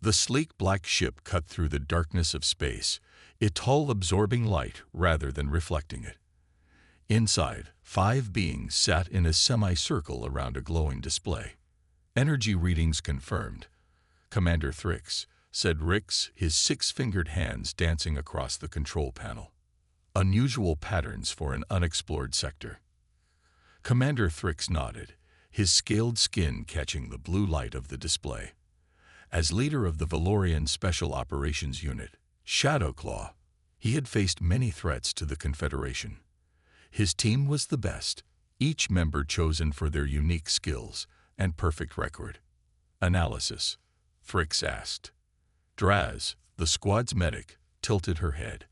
The sleek black ship cut through the darkness of space, its hull absorbing light rather than reflecting it. Inside, 5 beings sat in a semicircle around a glowing display. Energy readings confirmed. "Commander Thrix," said Rix, his 6-fingered hands dancing across the control panel. "Unusual patterns for an unexplored sector." Commander Thrix nodded, his scaled skin catching the blue light of the display. As leader of the Valorian Special Operations Unit, Shadowclaw, he had faced many threats to the Confederation. His team was the best, each member chosen for their unique skills and perfect record. "Analysis?" Thrix asked. Draz, the squad's medic, tilted her head.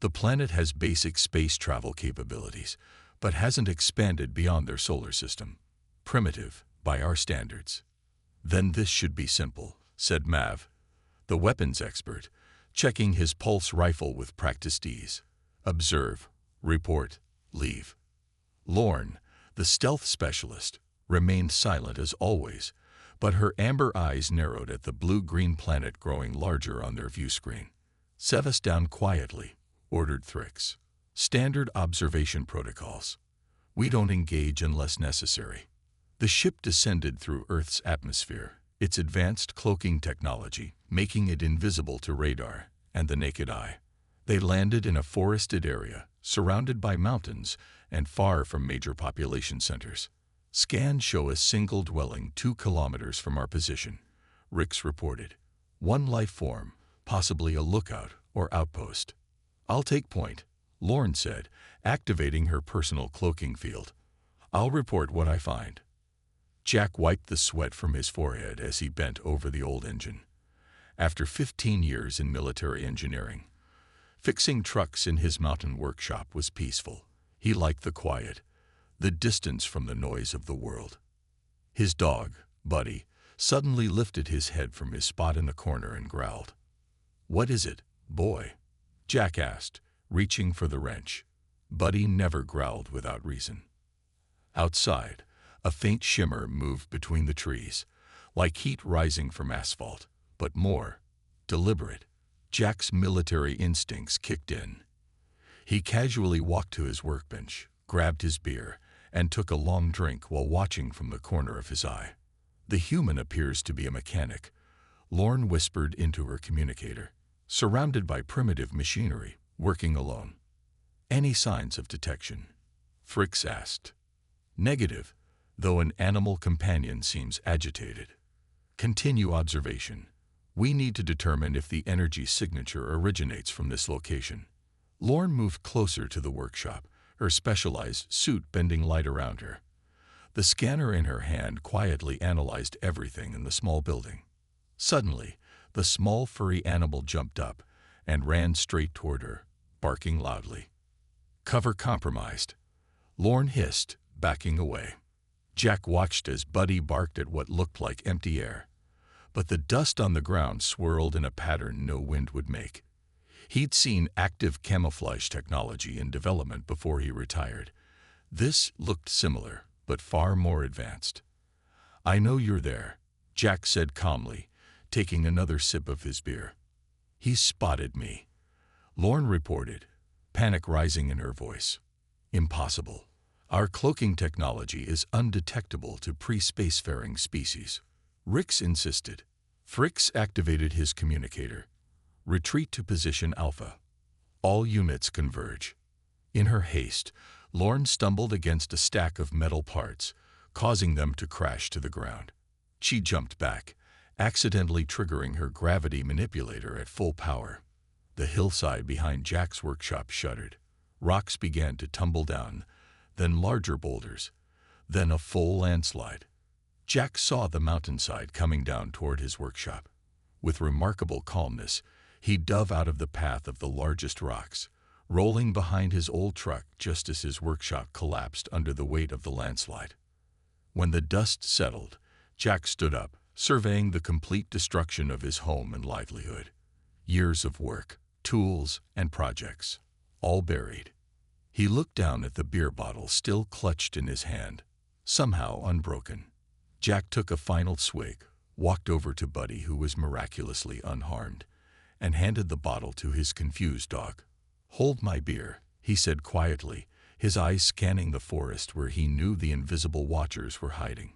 "The planet has basic space travel capabilities, but hasn't expanded beyond their solar system. Primitive, by our standards." "Then this should be simple," said Mav, the weapons expert, checking his pulse rifle with practiced ease. "Observe, report, leave." Lorne, the stealth specialist, remained silent as always, but her amber eyes narrowed at the blue-green planet growing larger on their view screen. "Set us down quietly," ordered Thrix. "Standard observation protocols. We don't engage unless necessary." The ship descended through Earth's atmosphere, its advanced cloaking technology making it invisible to radar and the naked eye. They landed in a forested area, surrounded by mountains and far from major population centers. "Scans show a single dwelling 2 kilometers from our position," Rix reported. "One life form, possibly a lookout or outpost." "I'll take point," Lorne said, activating her personal cloaking field. "I'll report what I find." Jack wiped the sweat from his forehead as he bent over the old engine. After 15 years in military engineering, fixing trucks in his mountain workshop was peaceful. He liked the quiet, the distance from the noise of the world. His dog, Buddy, suddenly lifted his head from his spot in the corner and growled. "What is it, boy?" Jack asked, reaching for the wrench. Buddy never growled without reason. Outside, a faint shimmer moved between the trees, like heat rising from asphalt, but more deliberate. Jack's military instincts kicked in. He casually walked to his workbench, grabbed his beer, and took a long drink while watching from the corner of his eye. "The human appears to be a mechanic," Lorne whispered into her communicator, "surrounded by primitive machinery, working alone." "Any signs of detection?" Thrix asked. "Negative, though an animal companion seems agitated." "Continue observation. We need to determine if the energy signature originates from this location." Lorne moved closer to the workshop, her specialized suit bending light around her. The scanner in her hand quietly analyzed everything in the small building. Suddenly, the small furry animal jumped up and ran straight toward her, barking loudly. "Cover compromised," Lorne hissed, backing away. Jack watched as Buddy barked at what looked like empty air, but the dust on the ground swirled in a pattern no wind would make. He'd seen active camouflage technology in development before he retired. This looked similar, but far more advanced. "I know you're there," Jack said calmly, taking another sip of his beer. "He's spotted me," Lorne reported, panic rising in her voice. "Impossible. Our cloaking technology is undetectable to pre-spacefaring species," Rix insisted. Thrix activated his communicator. "Retreat to position Alpha. All units converge." In her haste, Lorne stumbled against a stack of metal parts, causing them to crash to the ground. She jumped back, accidentally triggering her gravity manipulator at full power. The hillside behind Jack's workshop shuddered. Rocks began to tumble down, then larger boulders, then a full landslide. Jack saw the mountainside coming down toward his workshop. With remarkable calmness, he dove out of the path of the largest rocks, rolling behind his old truck just as his workshop collapsed under the weight of the landslide. When the dust settled, Jack stood up, surveying the complete destruction of his home and livelihood. Years of work, tools, and projects, all buried. He looked down at the beer bottle still clutched in his hand, somehow unbroken. Jack took a final swig, walked over to Buddy, who was miraculously unharmed, and handed the bottle to his confused dog. "Hold my beer," he said quietly, his eyes scanning the forest where he knew the invisible watchers were hiding.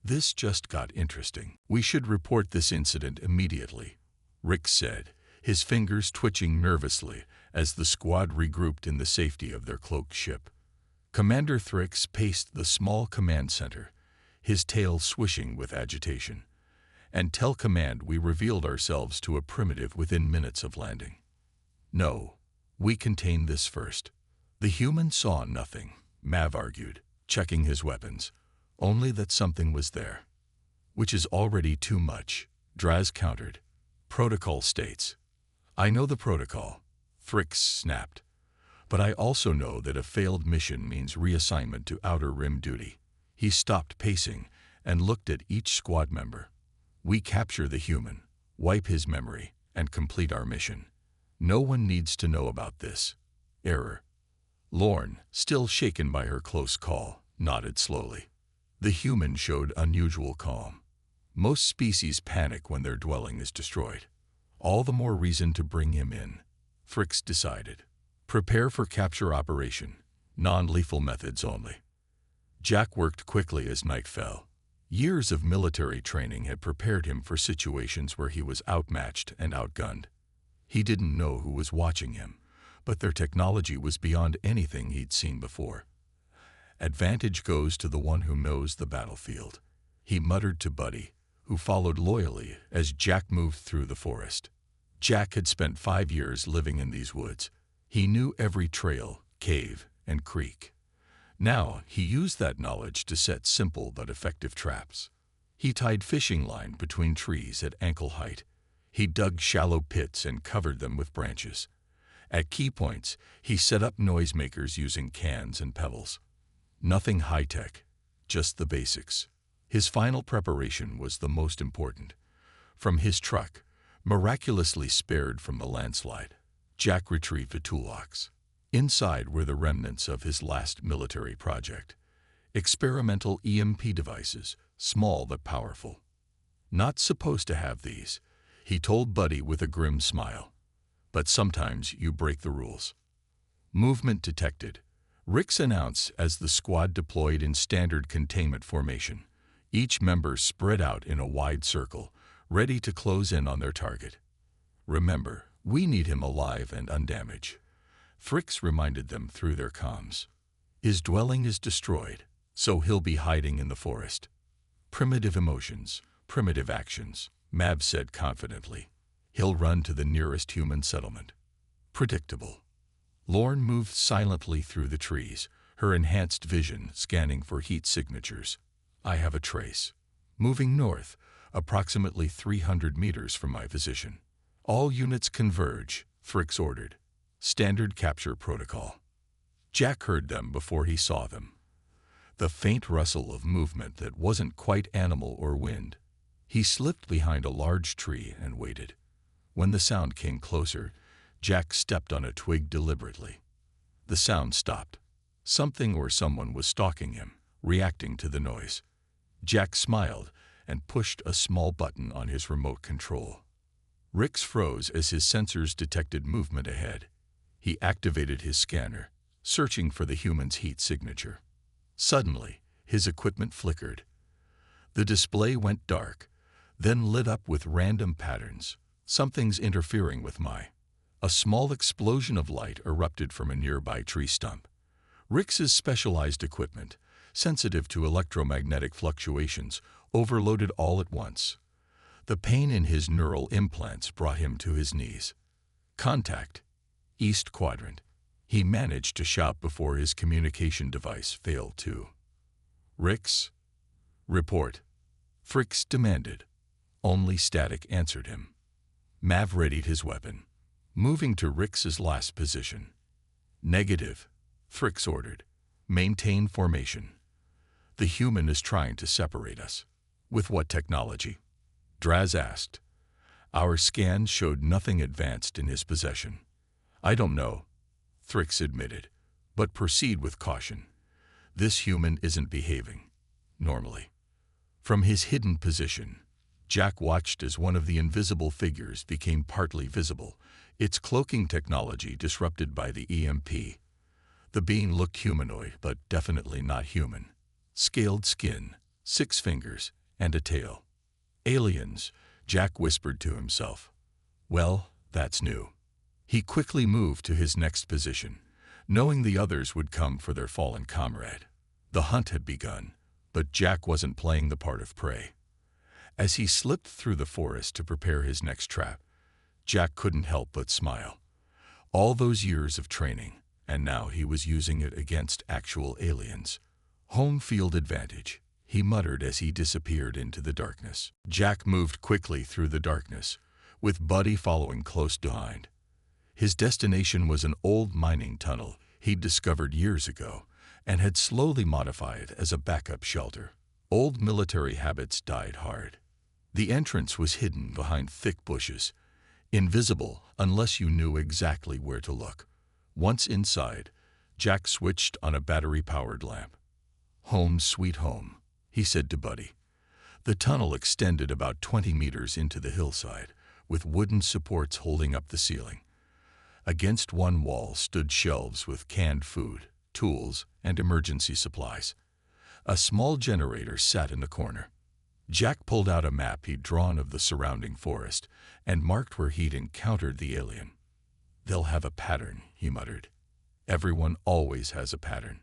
"This just got interesting. We should report this incident immediately," Rick said, his fingers twitching nervously as the squad regrouped in the safety of their cloaked ship. Commander Thrix paced the small command center, his tail swishing with agitation. "And tell command we revealed ourselves to a primitive within minutes of landing." "No, we contained this first." "The human saw nothing," Mav argued, checking his weapons. "Only that something was there." "Which is already too much," Draz countered. "Protocol states." "I know the protocol," Thrix snapped. "But I also know that a failed mission means reassignment to Outer Rim duty." He stopped pacing and looked at each squad member. "We capture the human, wipe his memory, and complete our mission. No one needs to know about this." "Error." Lorne, still shaken by her close call, nodded slowly. The human showed unusual calm. "Most species panic when their dwelling is destroyed. All the more reason to bring him in," Thrix decided. "Prepare for capture operation. Non-lethal methods only." Jack worked quickly as night fell. Years of military training had prepared him for situations where he was outmatched and outgunned. He didn't know who was watching him, but their technology was beyond anything he'd seen before. "Advantage goes to the one who knows the battlefield," he muttered to Buddy, who followed loyally as Jack moved through the forest. Jack had spent 5 years living in these woods. He knew every trail, cave, and creek. Now he used that knowledge to set simple but effective traps. He tied fishing line between trees at ankle height. He dug shallow pits and covered them with branches. At key points, he set up noisemakers using cans and pebbles. Nothing high-tech, just the basics. His final preparation was the most important. From his truck, miraculously spared from the landslide, Jack retrieved a toolbox. Inside were the remnants of his last military project. Experimental EMP devices, small but powerful. "Not supposed to have these," he told Buddy with a grim smile. "But sometimes you break the rules." "Movement detected," Rix announced as the squad deployed in standard containment formation. Each member spread out in a wide circle, ready to close in on their target. "Remember, we need him alive and undamaged," Thrix reminded them through their comms. "His dwelling is destroyed, so he'll be hiding in the forest." "Primitive emotions, primitive actions," Mab said confidently. "He'll run to the nearest human settlement." "Predictable." Lorne moved silently through the trees, her enhanced vision scanning for heat signatures. "I have a trace. Moving north, approximately 300 meters from my position." "All units converge," Thrix ordered. "Standard capture protocol." Jack heard them before he saw them. The faint rustle of movement that wasn't quite animal or wind. He slipped behind a large tree and waited. When the sound came closer, Jack stepped on a twig deliberately. The sound stopped. Something or someone was stalking him, reacting to the noise. Jack smiled and pushed a small button on his remote control. Rix froze as his sensors detected movement ahead. He activated his scanner, searching for the human's heat signature. Suddenly, his equipment flickered. The display went dark, then lit up with random patterns. "Something's interfering with my..." A small explosion of light erupted from a nearby tree stump. Rix's specialized equipment, sensitive to electromagnetic fluctuations, overloaded all at once. The pain in his neural implants brought him to his knees. "Contact. East quadrant." He managed to shout before his communication device failed too. "Rix?" "Report," Thrix demanded. Only static answered him. Mav readied his weapon, moving to Rix's last position. "Negative," Thrix ordered. "Maintain formation. The human is trying to separate us." "With what technology?" Draz asked. "Our scans showed nothing advanced in his possession." "I don't know," Thrix admitted, "but proceed with caution. This human isn't behaving normally." From his hidden position, Jack watched as one of the invisible figures became partly visible, its cloaking technology disrupted by the EMP. The being looked humanoid, but definitely not human. Scaled skin, 6 fingers, and a tail. Aliens, Jack whispered to himself. Well, that's new. He quickly moved to his next position, knowing the others would come for their fallen comrade. The hunt had begun, but Jack wasn't playing the part of prey. As he slipped through the forest to prepare his next trap, Jack couldn't help but smile. All those years of training, and now he was using it against actual aliens. Home field advantage, he muttered as he disappeared into the darkness. Jack moved quickly through the darkness, with Buddy following close behind. His destination was an old mining tunnel he'd discovered years ago and had slowly modified as a backup shelter. Old military habits died hard. The entrance was hidden behind thick bushes, invisible unless you knew exactly where to look. Once inside, Jack switched on a battery-powered lamp. "Home sweet home," he said to Buddy. The tunnel extended about 20 meters into the hillside, with wooden supports holding up the ceiling. Against one wall stood shelves with canned food, tools, and emergency supplies. A small generator sat in the corner. Jack pulled out a map he'd drawn of the surrounding forest and marked where he'd encountered the alien. "They'll have a pattern," he muttered. "Everyone always has a pattern."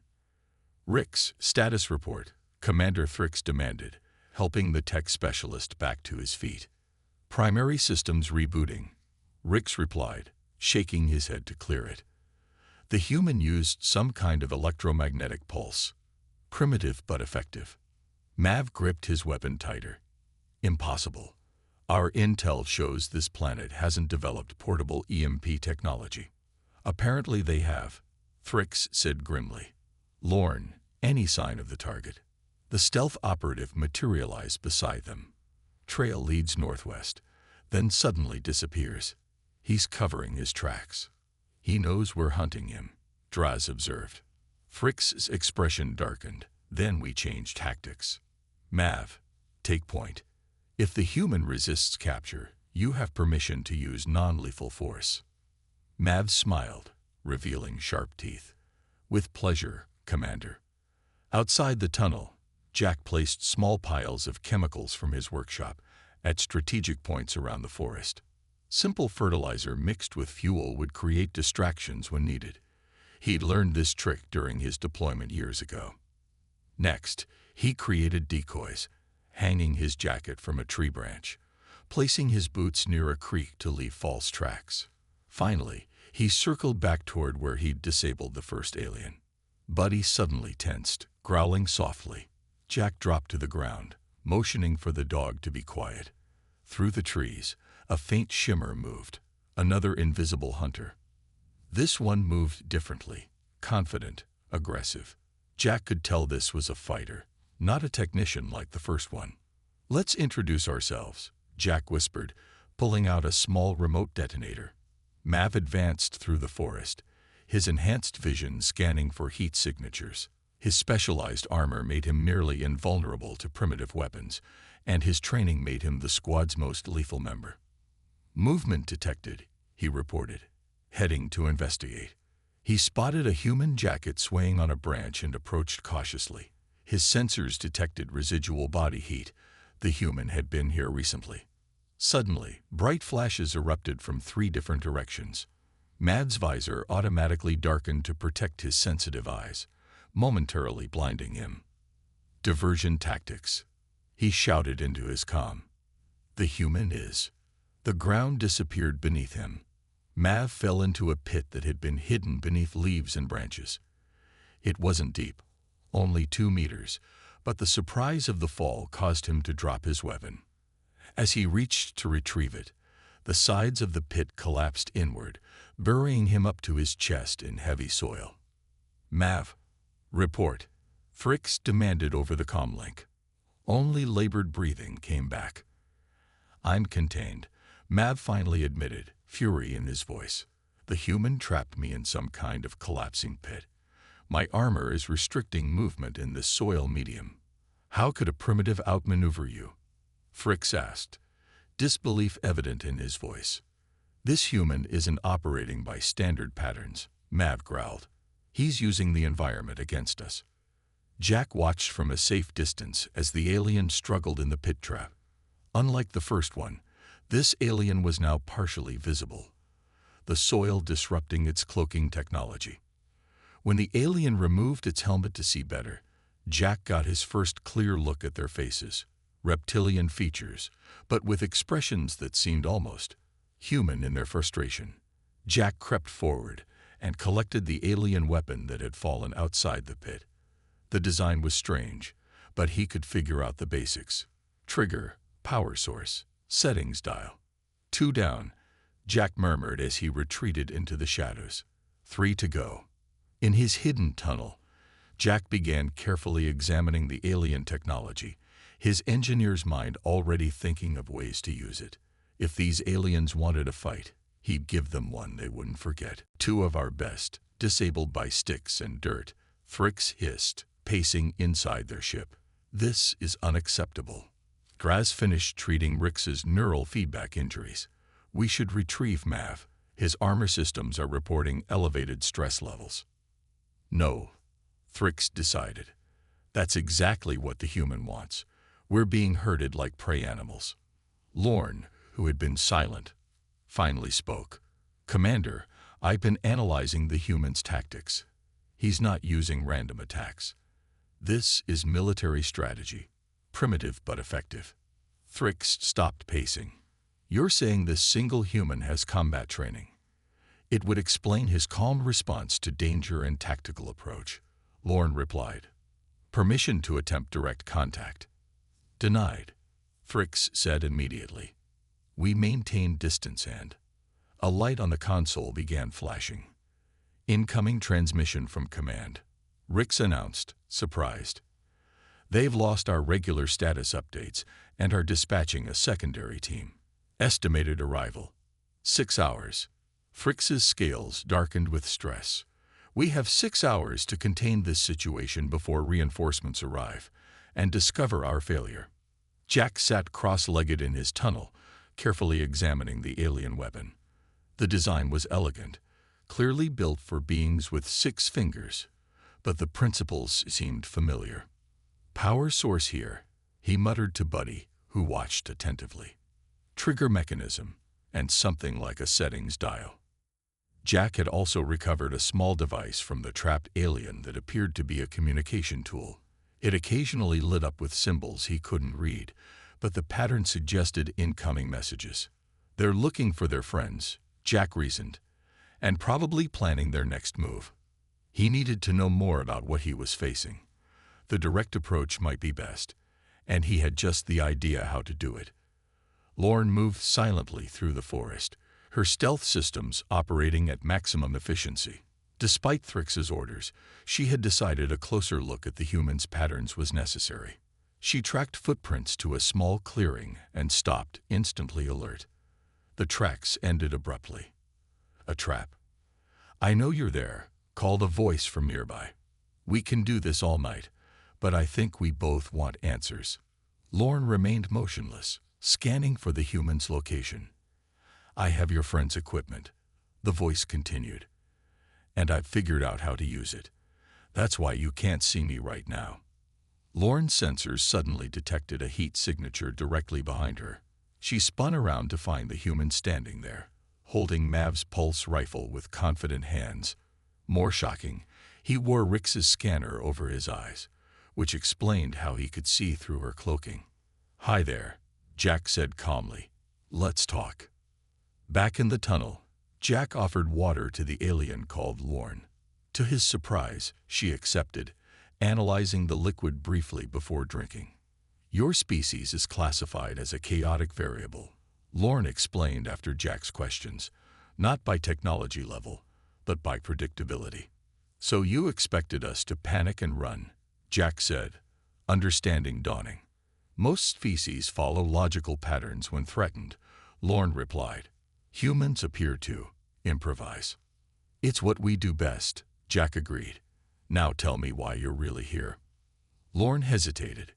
"Rick's status report," Commander Thrix demanded, helping the tech specialist back to his feet. "Primary systems rebooting," Rix replied, shaking his head to clear it. The human used some kind of electromagnetic pulse. Primitive but effective. Mav gripped his weapon tighter. "Impossible. Our intel shows this planet hasn't developed portable EMP technology." "Apparently they have," Thrix said grimly. "Lorne, any sign of the target?" The stealth operative materialized beside them. "Trail leads northwest, then suddenly disappears. He's covering his tracks." "He knows we're hunting him," Draz observed. Thrix's expression darkened. "Then we change tactics. Mav, take point. If the human resists capture, you have permission to use non-lethal force." Mav smiled, revealing sharp teeth. "With pleasure, Commander." Outside the tunnel, Jack placed small piles of chemicals from his workshop at strategic points around the forest. Simple fertilizer mixed with fuel would create distractions when needed. He'd learned this trick during his deployment years ago. Next, he created decoys, hanging his jacket from a tree branch, placing his boots near a creek to leave false tracks. Finally, he circled back toward where he'd disabled the first alien. Buddy suddenly tensed, growling softly. Jack dropped to the ground, motioning for the dog to be quiet. Through the trees, a faint shimmer moved. Another invisible hunter. This one moved differently, confident, aggressive. Jack could tell this was a fighter, not a technician like the first one. "Let's introduce ourselves," Jack whispered, pulling out a small remote detonator. Mav advanced through the forest, his enhanced vision scanning for heat signatures. His specialized armor made him nearly invulnerable to primitive weapons, and his training made him the squad's most lethal member. "Movement detected," he reported, heading to investigate. He spotted a human jacket swaying on a branch and approached cautiously. His sensors detected residual body heat. The human had been here recently. Suddenly, bright flashes erupted from 3 different directions. Mav's visor automatically darkened to protect his sensitive eyes, momentarily blinding him. "Diversion tactics," he shouted into his comm. "The human is." The ground disappeared beneath him. Mav fell into a pit that had been hidden beneath leaves and branches. It wasn't deep, only 2 meters, but the surprise of the fall caused him to drop his weapon. As he reached to retrieve it, the sides of the pit collapsed inward, burying him up to his chest in heavy soil. "Mav, report," Thrix demanded over the comlink. Only labored breathing came back. "I'm contained," Mav finally admitted, fury in his voice. "The human trapped me in some kind of collapsing pit. My armor is restricting movement in this soil medium. How could a primitive outmaneuver you?" Fricks asked, disbelief evident in his voice. This human isn't operating by standard patterns, Mav growled. He's using the environment against us. Jack watched from a safe distance as the alien struggled in the pit trap. Unlike the first one, this alien was now partially visible, the soil disrupting its cloaking technology. When the alien removed its helmet to see better, Jack got his first clear look at their faces, reptilian features, but with expressions that seemed almost human in their frustration. Jack crept forward and collected the alien weapon that had fallen outside the pit. The design was strange, but he could figure out the basics. Trigger, power source, settings dial. 2 down, Jack murmured as he retreated into the shadows. 3 to go. In his hidden tunnel, Jack began carefully examining the alien technology, his engineer's mind already thinking of ways to use it. If these aliens wanted a fight, he'd give them one they wouldn't forget. 2 of our best, disabled by sticks and dirt, Fricks hissed, pacing inside their ship. This is unacceptable. Graz finished treating Rix's neural feedback injuries. We should retrieve Mav. His armor systems are reporting elevated stress levels. No, Fricks decided. That's exactly what the human wants. We're being herded like prey animals. Lorne, who had been silent, finally spoke. Commander, I've been analyzing the human's tactics. He's not using random attacks. This is military strategy, primitive but effective. Fricks stopped pacing. You're saying this single human has combat training. It would explain his calm response to danger and tactical approach. Lorne replied. Permission to attempt direct contact. Denied, Fricks said immediately. We maintained distance and a light on the console began flashing. Incoming transmission from command. Rix announced, surprised. They've lost our regular status updates and are dispatching a secondary team. Estimated arrival, 6 hours. Fricks's scales darkened with stress. We have 6 hours to contain this situation before reinforcements arrive and discover our failure. Jack sat cross-legged in his tunnel, carefully examining the alien weapon. The design was elegant, clearly built for beings with 6 fingers, but the principles seemed familiar. Power source here, he muttered to Buddy, who watched attentively. Trigger mechanism, and something like a settings dial. Jack had also recovered a small device from the trapped alien that appeared to be a communication tool. It occasionally lit up with symbols he couldn't read, but the pattern suggested incoming messages. They're looking for their friends, Jack reasoned, and probably planning their next move. He needed to know more about what he was facing. The direct approach might be best, and he had just the idea how to do it. Lorne moved silently through the forest, her stealth systems operating at maximum efficiency. Despite Thrix's orders, she had decided a closer look at the human's patterns was necessary. She tracked footprints to a small clearing and stopped, instantly alert. The tracks ended abruptly. A trap. I know you're there, called a voice from nearby. We can do this all night, but I think we both want answers. Lorne remained motionless, scanning for the human's location. I have your friend's equipment, the voice continued, and I've figured out how to use it. That's why you can't see me right now. Lorne's sensors suddenly detected a heat signature directly behind her. She spun around to find the human standing there, holding Mav's pulse rifle with confident hands. More shocking, he wore Rix's scanner over his eyes, which explained how he could see through her cloaking. Hi there, Jack said calmly. Let's talk. Back in the tunnel, Jack offered water to the alien called Lorne. To his surprise, she accepted, analyzing the liquid briefly before drinking. Your species is classified as a chaotic variable, Lorne explained after Jack's questions, not by technology level, but by predictability. So you expected us to panic and run, Jack said, understanding dawning. Most species follow logical patterns when threatened, Lorne replied. Humans appear to improvise. It's what we do best, Jack agreed. Now tell me why you're really here. Lorne hesitated.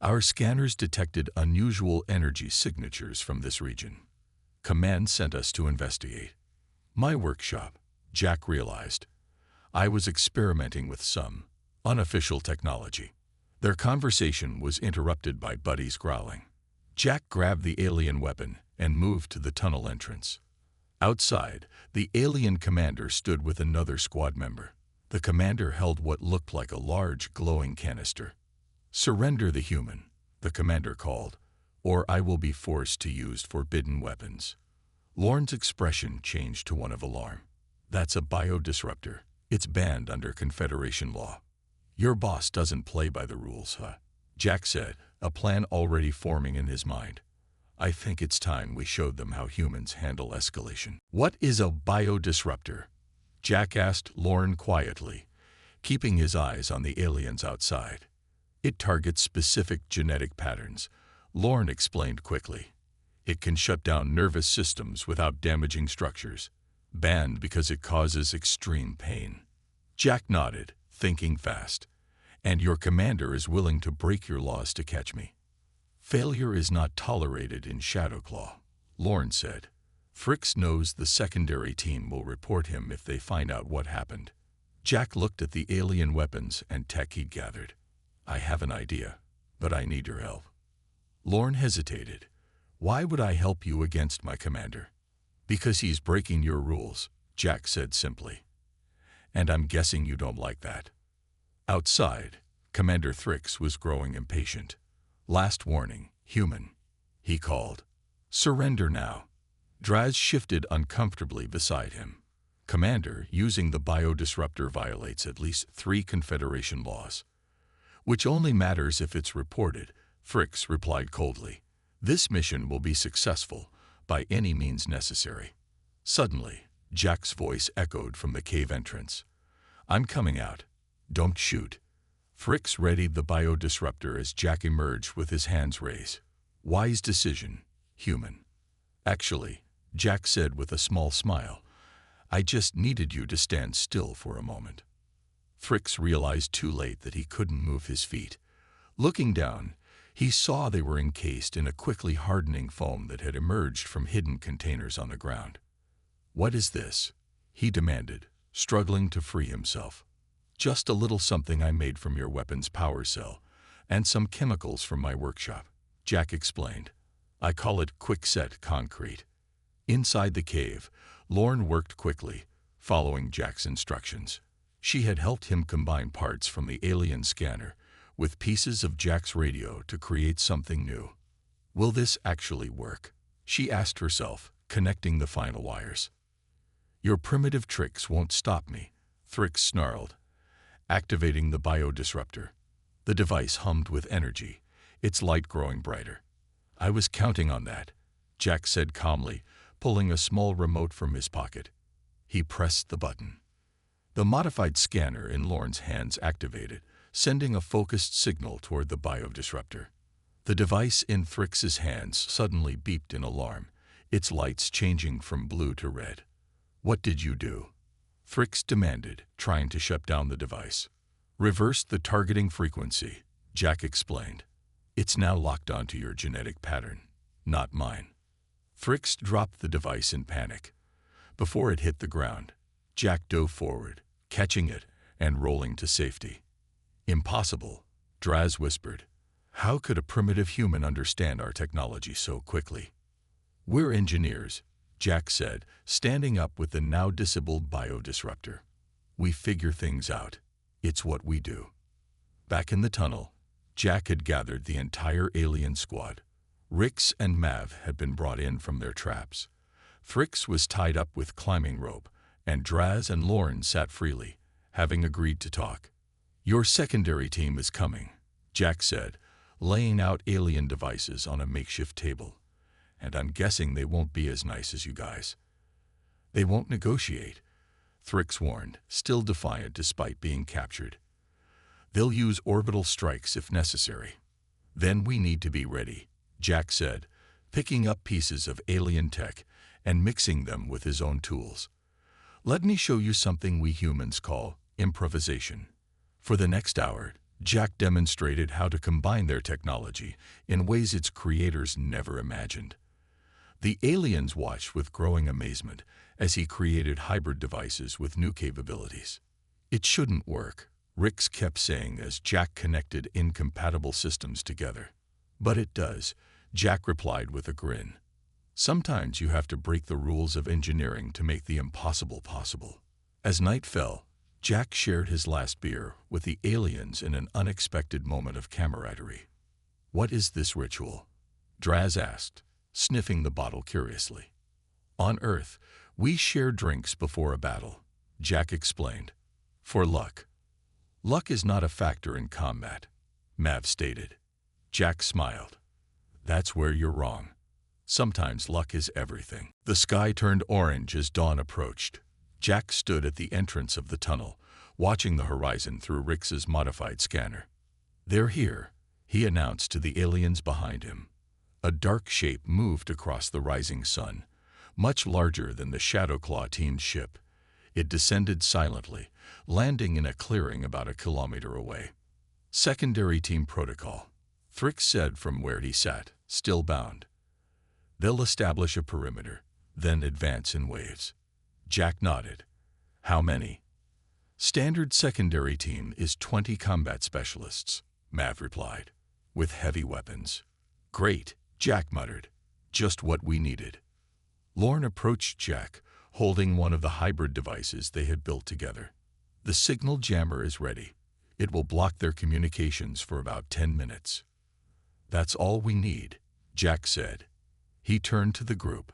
Our scanners detected unusual energy signatures from this region. Command sent us to investigate. My workshop, Jack realized. I was experimenting with some unofficial technology. Their conversation was interrupted by Buddy's growling. Jack grabbed the alien weapon and moved to the tunnel entrance. Outside, the alien commander stood with another squad member. The commander held what looked like a large, glowing canister. "Surrender the human," the commander called, "or I will be forced to use forbidden weapons." Lorne's expression changed to one of alarm. "That's a biodisruptor. It's banned under Confederation law." "Your boss doesn't play by the rules, huh?" Jack said, a plan already forming in his mind. "I think it's time we showed them how humans handle escalation." "What is a biodisruptor?" Jack asked Lorne quietly, keeping his eyes on the aliens outside. "It targets specific genetic patterns," Lorne explained quickly. "It can shut down nervous systems without damaging structures. Banned because it causes extreme pain." Jack nodded, thinking fast. "And your commander is willing to break your laws to catch me." "Failure is not tolerated in Shadowclaw," Lorne said. "Fricks knows the secondary team will report him if they find out what happened." Jack looked at the alien weapons and tech he'd gathered. "I have an idea, but I need your help." Lorne hesitated. "Why would I help you against my commander?" "Because he's breaking your rules," Jack said simply. "And I'm guessing you don't like that." Outside, Commander Thrix was growing impatient. "Last warning, human," he called. "Surrender now." Draz shifted uncomfortably beside him. "Commander, using the biodisruptor violates at least 3 Confederation laws." "Which only matters if it's reported," Thrix replied coldly. "This mission will be successful by any means necessary." Suddenly, Jack's voice echoed from the cave entrance. "I'm coming out. Don't shoot." Fricks readied the biodisruptor as Jack emerged with his hands raised. "Wise decision, human." "Actually," Jack said with a small smile, "I just needed you to stand still for a moment." Fricks realized too late that he couldn't move his feet. Looking down, he saw they were encased in a quickly hardening foam that had emerged from hidden containers on the ground. "What is this?" he demanded, struggling to free himself. "Just a little something I made from your weapon's power cell, and some chemicals from my workshop," Jack explained. "I call it quickset concrete." Inside the cave, Lorne worked quickly, following Jack's instructions. She had helped him combine parts from the alien scanner with pieces of Jack's radio to create something new. "Will this actually work?" she asked herself, connecting the final wires. "Your primitive tricks won't stop me," Thrix snarled, activating the biodisruptor. The device hummed with energy, its light growing brighter. "I was counting on that," Jack said calmly, pulling a small remote from his pocket. He pressed the button. The modified scanner in Lorne's hands activated, sending a focused signal toward the biodisruptor. The device in Thrix's hands suddenly beeped in alarm, its lights changing from blue to red. "What did you do?" Thrix demanded, trying to shut down the device. "Reversed the targeting frequency," Jack explained. "It's now locked onto your genetic pattern, not mine." Thrix dropped the device in panic. Before it hit the ground, Jack dove forward, catching it and rolling to safety. "Impossible," Draz whispered. "How could a primitive human understand our technology so quickly?" "We're engineers," Jack said, standing up with the now disabled biodisruptor. "We figure things out. It's what we do." Back in the tunnel, Jack had gathered the entire alien squad. Rix and Mav had been brought in from their traps. Thrix was tied up with climbing rope, and Draz and Lorne sat freely, having agreed to talk. "Your secondary team is coming," Jack said, laying out alien devices on a makeshift table. "And I'm guessing they won't be as nice as you guys." "They won't negotiate," Thrix warned, still defiant despite being captured. "They'll use orbital strikes if necessary." "Then we need to be ready," Jack said, picking up pieces of alien tech and mixing them with his own tools. "Let me show you something we humans call improvisation." For the next hour, Jack demonstrated how to combine their technology in ways its creators never imagined. The aliens watched with growing amazement as he created hybrid devices with new capabilities. "It shouldn't work," Rix kept saying as Jack connected incompatible systems together. "But it does," Jack replied with a grin. "Sometimes you have to break the rules of engineering to make the impossible possible." As night fell, Jack shared his last beer with the aliens in an unexpected moment of camaraderie. "What is this ritual?" Draz asked, sniffing the bottle curiously. "On Earth, we share drinks before a battle," Jack explained. "For luck." "Luck is not a factor in combat," Mav stated. Jack smiled. "That's where you're wrong. Sometimes luck is everything." The sky turned orange as dawn approached. Jack stood at the entrance of the tunnel, watching the horizon through Rix's modified scanner. "They're here," he announced to the aliens behind him. A dark shape moved across the rising sun, much larger than the Shadowclaw team's ship. It descended silently, landing in a clearing about a kilometer away. "Secondary team protocol," Thrix said from where he sat, still bound. "They'll establish a perimeter, then advance in waves." Jack nodded. "How many?" "Standard secondary team is 20 combat specialists," Mav replied, "with heavy weapons." "Great," Jack muttered. "Just what we needed." Lorne approached Jack, holding one of the hybrid devices they had built together. "The signal jammer is ready. It will block their communications for about 10 minutes. "That's all we need," Jack said. He turned to the group.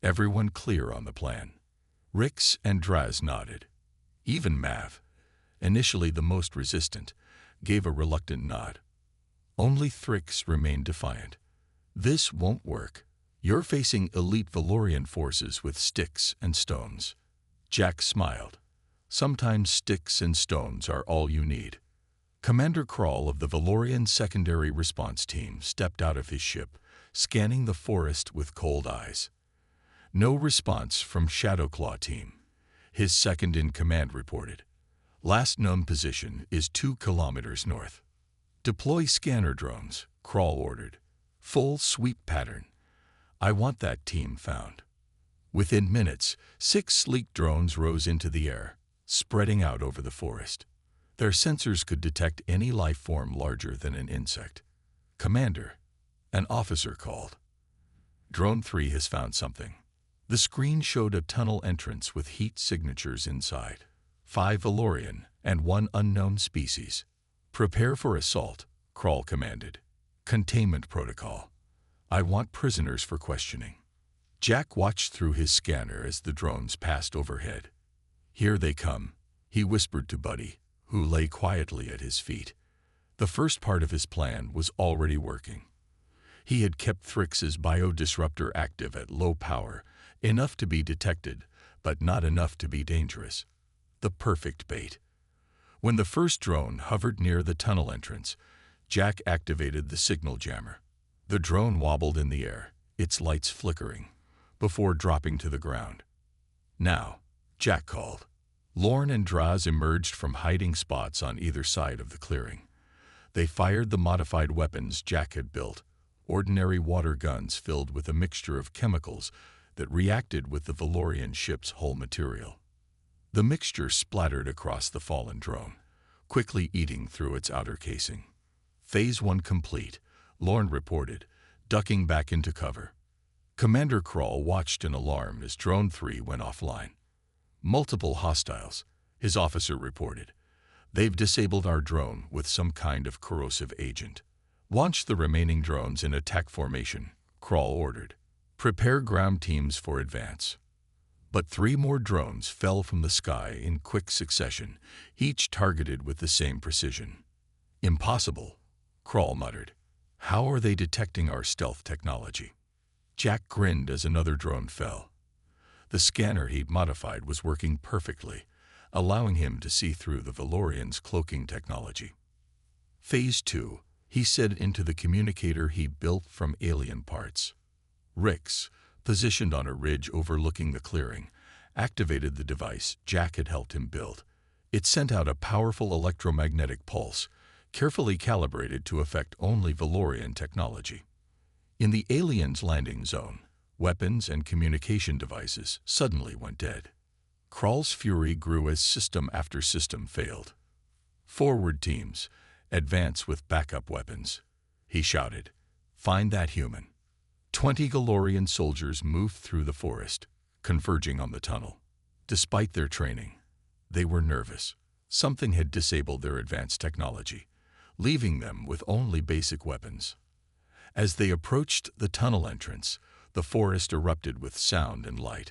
"Everyone clear on the plan?" Rix and Draz nodded. Even Mav, initially the most resistant, gave a reluctant nod. Only Thrix remained defiant. "This won't work. You're facing elite Valorian forces with sticks and stones." Jack smiled. "Sometimes sticks and stones are all you need." Commander Krall of the Valorian Secondary Response Team stepped out of his ship, scanning the forest with cold eyes. "No response from Shadowclaw team," his second-in-command reported. "Last known position is 2 kilometers north." "Deploy scanner drones," Krall ordered. "Full sweep pattern. I want that team found." Within minutes, 6 sleek drones rose into the air, spreading out over the forest. Their sensors could detect any life form larger than an insect. "Commander," an officer called. "Drone 3 has found something." The screen showed a tunnel entrance with heat signatures inside. 5 Valorian and 1 unknown species. "Prepare for assault," Krall commanded. "Containment protocol. I want prisoners for questioning." Jack watched through his scanner as the drones passed overhead. "Here they come," he whispered to Buddy, who lay quietly at his feet. The first part of his plan was already working. He had kept Thrix's biodisruptor active at low power, enough to be detected, but not enough to be dangerous. The perfect bait. When the first drone hovered near the tunnel entrance, Jack activated the signal jammer. The drone wobbled in the air, its lights flickering, before dropping to the ground. "Now," Jack called. Lorne and Draz emerged from hiding spots on either side of the clearing. They fired the modified weapons Jack had built, ordinary water guns filled with a mixture of chemicals that reacted with the Valorian ship's hull material. The mixture splattered across the fallen drone, quickly eating through its outer casing. "Phase 1 complete," Lorne reported, ducking back into cover. Commander Krall watched in alarm as Drone 3 went offline. "Multiple hostiles," his officer reported. "They've disabled our drone with some kind of corrosive agent." "Launch the remaining drones in attack formation," Krall ordered. "Prepare ground teams for advance." But 3 more drones fell from the sky in quick succession, each targeted with the same precision. "Impossible," Krall muttered. "How are they detecting our stealth technology?" Jack grinned as another drone fell. The scanner he'd modified was working perfectly, allowing him to see through the Valorians' cloaking technology. "Phase 2, he said into the communicator he built from alien parts. Rix, positioned on a ridge overlooking the clearing, activated the device Jack had helped him build. It sent out a powerful electromagnetic pulse, carefully calibrated to affect only Valorian technology. In the aliens' landing zone, weapons and communication devices suddenly went dead. Krall's fury grew as system after system failed. "Forward teams, advance with backup weapons," he shouted. "Find that human." 20 Galorian soldiers moved through the forest, converging on the tunnel. Despite their training, they were nervous. Something had disabled their advanced technology, leaving them with only basic weapons. As they approached the tunnel entrance, the forest erupted with sound and light.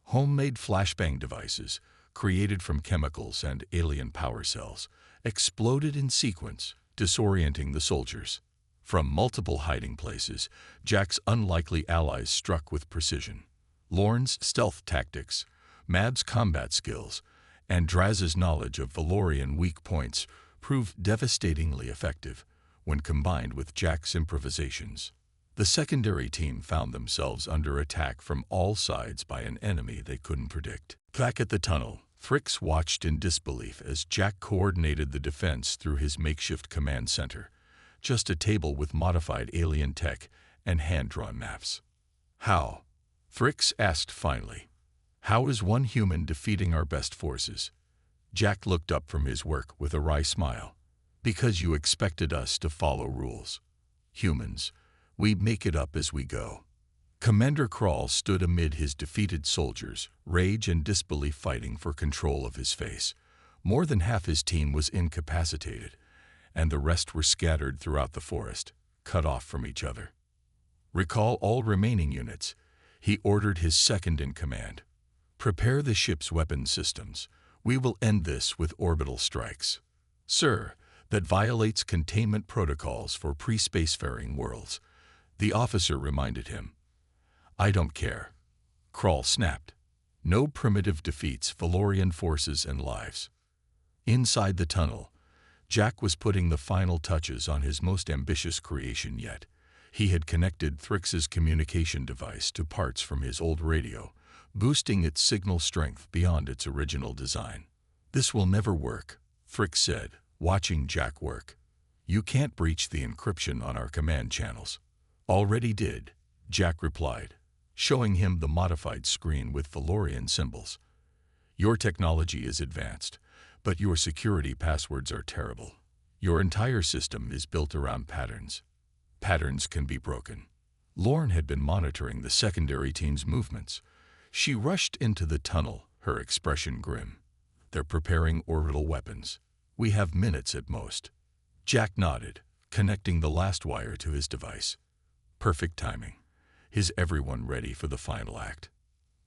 Homemade flashbang devices, created from chemicals and alien power cells, exploded in sequence, disorienting the soldiers. From multiple hiding places, Jack's unlikely allies struck with precision. Lorne's stealth tactics, Mab's combat skills, and Draz's knowledge of Valorian weak points proved devastatingly effective when combined with Jack's improvisations. The secondary team found themselves under attack from all sides by an enemy they couldn't predict. Back at the tunnel, Thrix watched in disbelief as Jack coordinated the defense through his makeshift command center, just a table with modified alien tech and hand-drawn maps. "How?" Thrix asked finally. "How is one human defeating our best forces?" Jack looked up from his work with a wry smile. "Because you expected us to follow rules. Humans, we make it up as we go." Commander Krall stood amid his defeated soldiers, rage and disbelief fighting for control of his face. More than half his team was incapacitated, and the rest were scattered throughout the forest, cut off from each other. "Recall all remaining units," he ordered his second-in-command. "Prepare the ship's weapon systems. We will end this with orbital strikes." "Sir, that violates containment protocols for pre-spacefaring worlds," the officer reminded him. "I don't care," Krall snapped. "No primitive defeats Valorian forces and lives." Inside the tunnel, Jack was putting the final touches on his most ambitious creation yet. He had connected Thrix's communication device to parts from his old radio, boosting its signal strength beyond its original design. "This will never work," Thrix said, watching Jack work. "You can't breach the encryption on our command channels." "Already did," Jack replied, showing him the modified screen with Valorian symbols. "Your technology is advanced, but your security passwords are terrible. Your entire system is built around patterns. Patterns can be broken." Lorne had been monitoring the secondary team's movements. She rushed into the tunnel, her expression grim. "They're preparing orbital weapons. We have minutes at most." Jack nodded, connecting the last wire to his device. Perfect timing. Is everyone ready for the final act?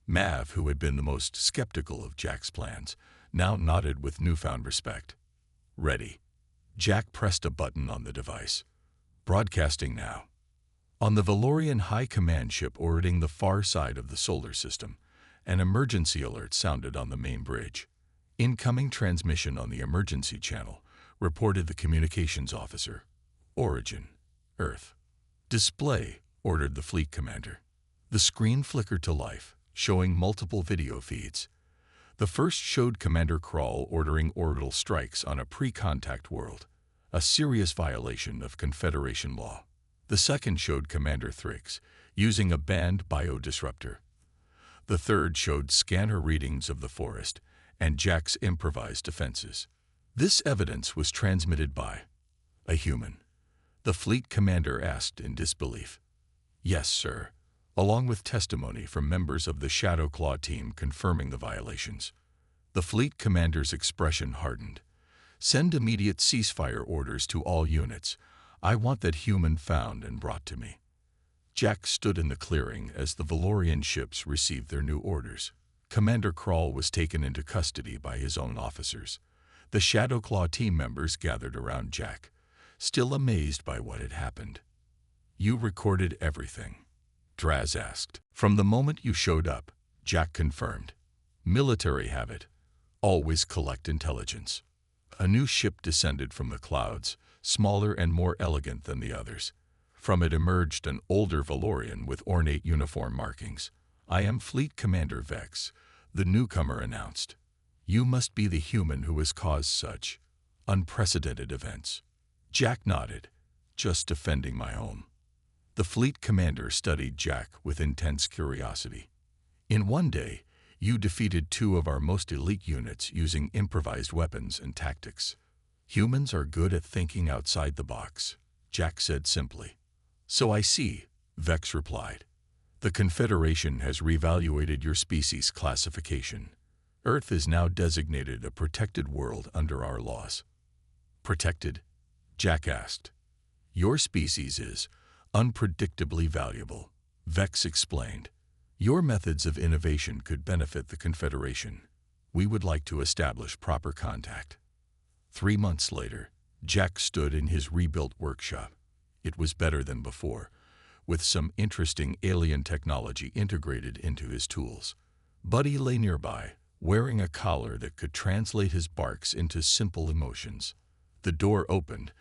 Mav, who had been the most skeptical of Jack's plans, now nodded with newfound respect. "Ready." Jack pressed a button on the device. "Broadcasting now." On the Valorian High Command ship orbiting the far side of the solar system, an emergency alert sounded on the main bridge. "Incoming transmission on the emergency channel," reported the communications officer. "Origin, Earth." "Display," ordered the fleet commander. The screen flickered to life, showing multiple video feeds. The first showed Commander Krall ordering orbital strikes on a pre-contact world, a serious violation of Confederation law. The second showed Commander Thrix using a banned biodisruptor. The third showed scanner readings of the forest and Jack's improvised defenses. This evidence was transmitted by a human. The fleet commander asked in disbelief. "Yes, sir," along with testimony from members of the Shadow Claw team confirming the violations. The fleet commander's expression hardened. "Send immediate ceasefire orders to all units. I want that human found and brought to me." Jack stood in the clearing as the Valorian ships received their new orders. Commander Krall was taken into custody by his own officers. The Shadow Claw team members gathered around Jack, still amazed by what had happened. "You recorded everything?" Draz asked. "From the moment you showed up," Jack confirmed. "Military habit. Always collect intelligence." A new ship descended from the clouds, smaller and more elegant than the others. From it emerged an older Valorian with ornate uniform markings. "I am Fleet Commander Vex," the newcomer announced. "You must be the human who has caused such unprecedented events." Jack nodded. Just defending my home. The fleet commander studied Jack with intense curiosity. In one day, you defeated 2 of our most elite units using improvised weapons and tactics. Humans are good at thinking outside the box, Jack said simply. So I see, Vex replied. The Confederation has reevaluated your species classification. Earth is now designated a protected world under our laws. Protected? Jack asked. Your species is unpredictably valuable, Vex explained. Your methods of innovation could benefit the Confederation. We would like to establish proper contact. 3 months later, Jack stood in his rebuilt workshop. It was better than before, with some interesting alien technology integrated into his tools. Buddy lay nearby, wearing a collar that could translate his barks into simple emotions. The door opened,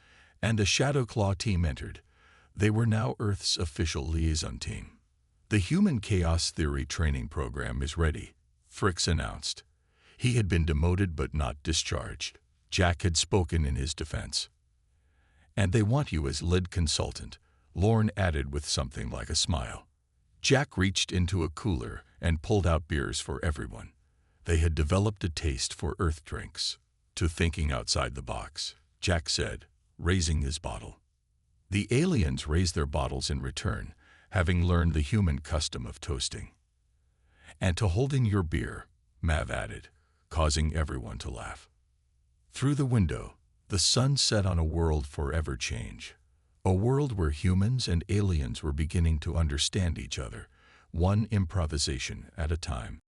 and a Shadow Claw team entered. They were now Earth's official liaison team. The Human Chaos Theory training program is ready, Fricks announced. He had been demoted but not discharged. Jack had spoken in his defense. And they want you as lead consultant, Lorne added with something like a smile. Jack reached into a cooler and pulled out beers for everyone. They had developed a taste for Earth drinks. To thinking outside the box, Jack said, raising his bottle. The aliens raised their bottles in return, having learned the human custom of toasting. And to holding your beer, Mav added, causing everyone to laugh. Through the window, the sun set on a world forever change. A world where humans and aliens were beginning to understand each other, one improvisation at a time.